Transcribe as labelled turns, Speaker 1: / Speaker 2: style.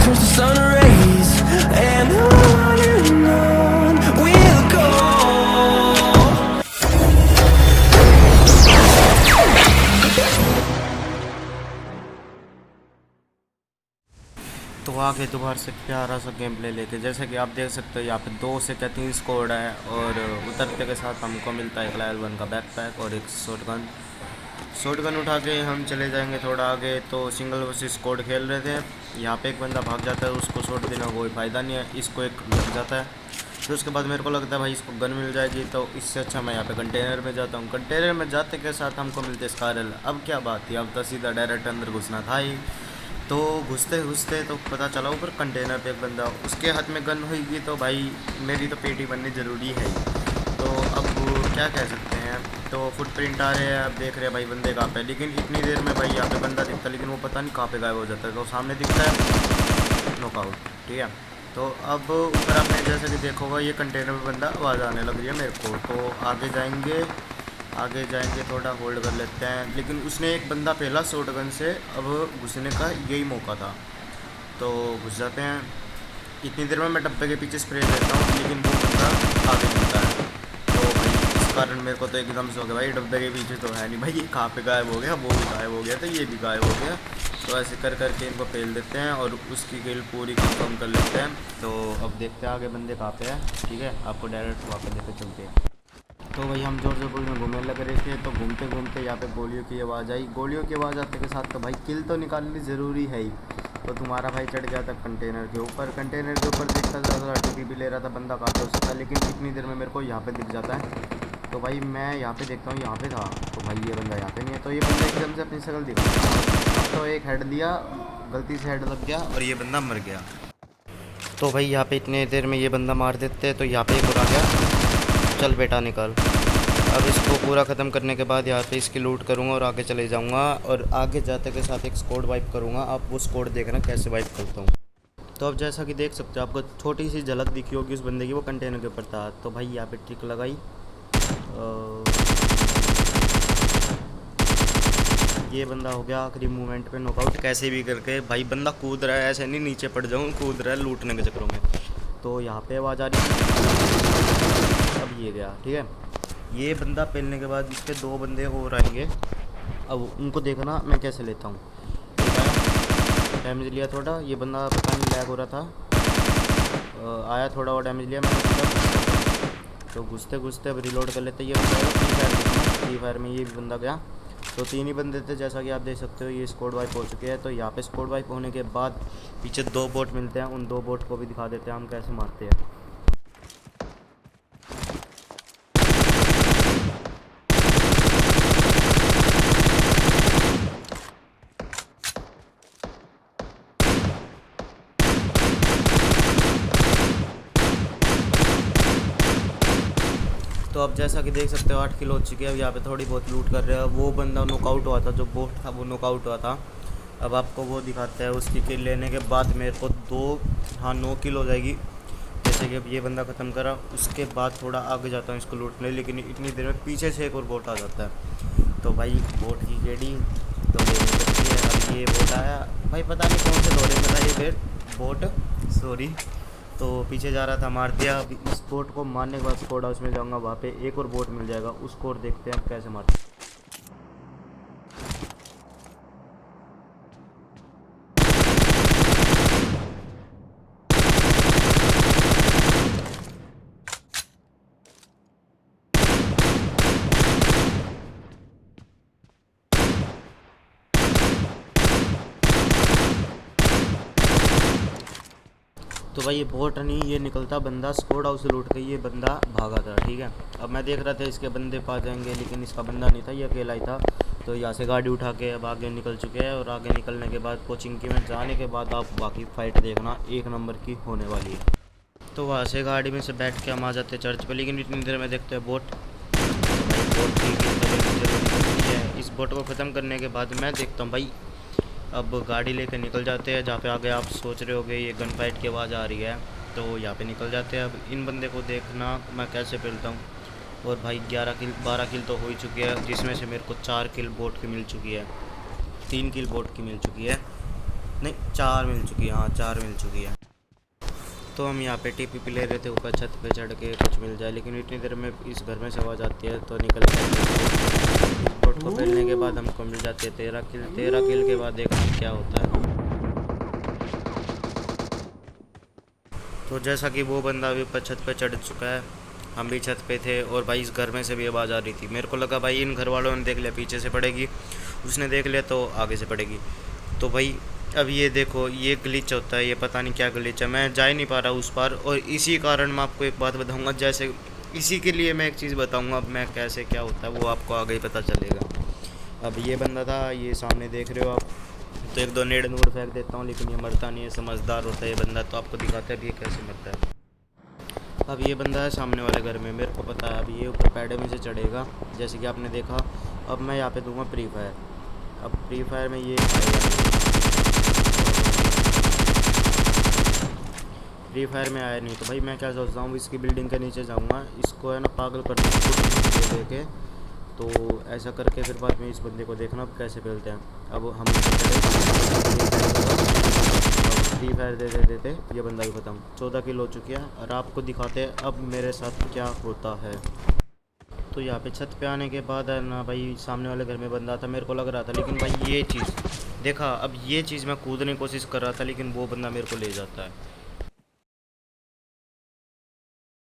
Speaker 1: towards the sun rays, and on we'll go.
Speaker 2: तो आगे दोबारा से प्यारा सा गेम प्ले लेके, जैसे कि आप देख सकते हो यहाँ पे 2 से क्या 3 स्क्वाड है, और उतरते के साथ हमको मिलता है एक लेवल 1 का बैकपैक और एक शॉटगन उठा के हम चले जाएंगे थोड़ा आगे। तो सिंगल वर्सेस स्क्वाड खेल रहे थे, यहाँ पे एक बंदा भाग जाता है, उसको शॉट देना कोई फ़ायदा नहीं है, इसको एक लग जाता है। फिर उसके बाद मेरे को लगता है भाई इसको गन मिल जाएगी, तो इससे अच्छा मैं यहाँ पे कंटेनर में जाता हूँ। कंटेनर में जाते के साथ हमको मिलते स्कारल। अब क्या बात थी, अब तो सीधा डायरेक्ट अंदर घुसना था ही। तो घुसते घुसते तो पता चला ऊपर कंटेनर पे एक बंदा, उसके हाथ में गन होगी, तो भाई मेरी तो पेटी बननी ज़रूरी है। तो अब क्या कह सकते हैं, तो फुटप्रिंट आ रहे हैं, अब देख रहे हैं भाई बंदे कहाँ पे। लेकिन इतनी देर में भाई यहाँ पे बंदा दिखता है, लेकिन वो पता नहीं कहाँ पे गायब हो जाता है। तो सामने दिखता है नॉकआउट, ठीक है। तो अब ऊपर आपने जैसे कि देखोगा ये कंटेनर में बंदा आवाज़ आने लग रही है मेरे को। तो आगे जाएंगे थोड़ा होल्ड कर लेते हैं। लेकिन उसने एक बंदा पहला शॉटगन से, अब घुसने का यही मौका था, तो घुस जाते हैं। इतनी देर में मैं डब्बे के पीछे स्प्रे देता हूँ, लेकिन वो बंदा आगे मिलता है। तो भाई इस कारण मेरे को तो एकदम से हो गया भाई डब्बे के पीछे तो है नहीं भाई, ये कहाँ पे गायब हो गया, वो भी गायब हो गया, तो ये भी गायब हो गया। तो ऐसे कर करके इनको फेल देते हैं और उसकी किल पूरी कंफर्म कर लेते हैं। तो अब देखते हैं आगे बंदे कहाँ पे हैं, ठीक है, आपको डायरेक्ट वहाँ पे लेकर चलते हैं। तो भाई हम जोरजपुर में घूमने लग रहे थे, तो घूमते घूमते यहाँ पे गोलियों की आवाज़ आई। गोलियों की आवाज़ आते के साथ तो भाई किल तो निकालनी ज़रूरी है ही। तो तुम्हारा भाई चढ़ गया था कंटेनर के ऊपर। कंटेनर के ऊपर देखता था, टीवी भी ले रहा था, बंदा काफ़ी हो सकता है। लेकिन इतनी देर में मेरे को यहाँ पे दिख जाता है, तो भाई मैं यहाँ पे देखता हूँ, यहाँ पे था, तो भाई ये बंदा यहाँ पे नहीं है। तो ये बंदा एकदम से अपनी शक्ल दिखा, तो एक हेड दिया, गलती से हेड लग गया और ये बंदा मर गया। तो भाई यहाँ पे इतने देर में ये बंदा मार देते, तो यहाँ पे एक और आ गया, चल बेटा निकल। अब इसको पूरा ख़त्म करने के बाद यहाँ पे इसकी लूट करूँगा और आगे चले जाऊँगा, और आगे जाते के साथ एक स्क्वाड वाइप करूँगा। आप वो स्क्वाड देखना कैसे वाइप करता हूँ। तो अब जैसा कि देख सकते हो, आपको छोटी सी झलक दिखी होगी उस बंदे की, वो कंटेनर के ऊपर था। तो भाई यहाँ पे ट्रिक लगाई, ये बंदा हो गया आखिरी मूवमेंट पे नॉकआउट, कैसे भी करके। भाई बंदा कूद रहा है, ऐसे नहीं नीचे पड़ जाऊँ, कूद रहा है लूटने के चक्करों में। तो यहाँ पे आवाज़ आ रही है, अब ये गया, ठीक है। ये बंदा पेलने के बाद इसके 2 बंदे और आएंगे, अब उनको देखना मैं कैसे लेता हूँ। डैमेज लिया थोड़ा, ये बंदा पता नहीं लैग हो रहा था, आया थोड़ा और डैमेज लिया मैंने। तो घुसते घुसते अब रिलोड कर लेते। ये फ्री फायर में ये भी बंदा गया। तो 3 ही बंदे थे, जैसा कि आप देख सकते हो। ये स्क्वाड वाइप हो चुके हैं। तो यहाँ पे स्क्वाड वाइप होने के बाद पीछे 2 बोट मिलते हैं, उन 2 बोट को भी दिखा देते हैं हम कैसे मारते हैं। तो अब जैसा कि देख सकते हो 8 किलो हो चुके हैं। अब यहाँ पे थोड़ी बहुत लूट कर रहे हैं। वो बंदा नॉकआउट हुआ था, जो बोट था वो नॉकआउट हुआ था। अब आपको वो दिखाते हैं। उसकी किल लेने के बाद मेरे को 9 किल हो जाएगी। जैसे कि अब ये बंदा ख़त्म करा, उसके बाद थोड़ा आगे जाता हूँ इसको लूटने, लेकिन इतनी देर में पीछे से एक और बोट आ जाता है। तो भाई बोट की गेड़ी तो अब ये बोट आया, भाई पता नहीं कौन से दौरे में था ये फिर बोट, सॉरी। तो पीछे जा रहा था, मार दिया। अब इस बोट को मारने के बाद स्क्वाड हाउस में जाऊँगा, वहाँ पे एक और बोट मिल जाएगा, उसको और देखते हैं कैसे मारते हैं। तो भाई ये बोट नहीं, ये निकलता बंदा स्क्वाड हाउस से लूट के ये बंदा भागा था, ठीक है। अब मैं देख रहा था इसके बंदे पा जाएंगे, लेकिन इसका बंदा नहीं था, ये अकेला ही था। तो यहाँ से गाड़ी उठा के अब आगे निकल चुके हैं, और आगे निकलने के बाद कोचिंग की में जाने के बाद आप बाकी फ़ाइट देखना, 1 नंबर की होने वाली है। तो वहाँ से गाड़ी में से बैठ के हम आ जाते चर्च पर, लेकिन इतनी देर में देखते हैं बोट। तो भाई बोट की जरूरी है। इस बोट को ख़त्म करने के बाद मैं देखता हूँ भाई, अब गाड़ी लेकर निकल जाते हैं। जहाँ पे आगे आप सोच रहे होगे ये गन फाइट की आवाज़ आ रही है, तो यहाँ पे निकल जाते हैं। अब इन बंदे को देखना मैं कैसे पेलता हूँ। और भाई 12 किल तो हो ही चुकी है, जिसमें से मेरे को 4 किल बोट की मिल चुकी है, 3 किल बोट की मिल चुकी है। नहीं 4 मिल चुकी है, हाँ 4 मिल चुकी है। तो हम यहाँ पे टीपीपी ले रहे थे ऊपर छत पे चढ़ के कुछ मिल जाए, लेकिन इतनी देर में इस घर में से आवाज़ आती है तो निकल के बोट को फैलने के बाद हमको मिल जाती है 13 किल। 13 किल के बाद देखना क्या होता है। तो जैसा कि वो बंदा अभी ऊपर छत पे चढ़ चुका है, हम भी छत पे थे और भाई इस घर में से भी आवाज़ आ रही थी। मेरे को लगा भाई इन घर वालों ने देख लिया पीछे से पड़ेगी, उसने देख लिया तो आगे से पड़ेगी। तो भाई अब ये देखो ये ग्लिच होता है, ये पता नहीं क्या ग्लिच है, मैं जा ही नहीं पा रहा उस पार। और इसी कारण मैं आपको एक बात बताऊंगा, जैसे इसी के लिए मैं एक चीज़ बताऊंगा, अब मैं कैसे क्या होता है वो आपको आगे ही पता चलेगा। अब ये बंदा था, ये सामने देख रहे हो आप, तो एक दो नेड़ नूड़ फेंक देता हूँ, लेकिन ये मरता नहीं है, समझदार होता है ये बंदा। तो आपको दिखाते हैं अभी ये कैसे मरता है। अब ये बंदा है सामने वाले घर में, मेरे को पता है अब ये ऊपर पैडे में से चढ़ेगा, जैसे कि आपने देखा। अब मैं यहाँ पे दूंगा फ्री फायर। अब फ्री फायर में ये फ्री फायर में आया नहीं, तो भाई मैं क्या सोचता हूँ इसकी बिल्डिंग के नीचे जाऊँगा, इसको है ना पागल कर दे के। तो ऐसा करके फिर बाद में इस बंदे को देखना अब कैसे खेलते हैं। अब हम फ्री फायर देते देते ये बंदा भी ख़त्म। 14 किल हो चुकी है और आपको दिखाते हैं अब मेरे साथ क्या होता है। तो यहाँ पे छत पे आने के बाद है ना भाई सामने वाले घर में बंदा था, मेरे को लग रहा था, लेकिन भाई ये चीज़ देखा, अब ये चीज़ मैं कूदने की कोशिश कर रहा था लेकिन वो बंदा मेरे को ले जाता है।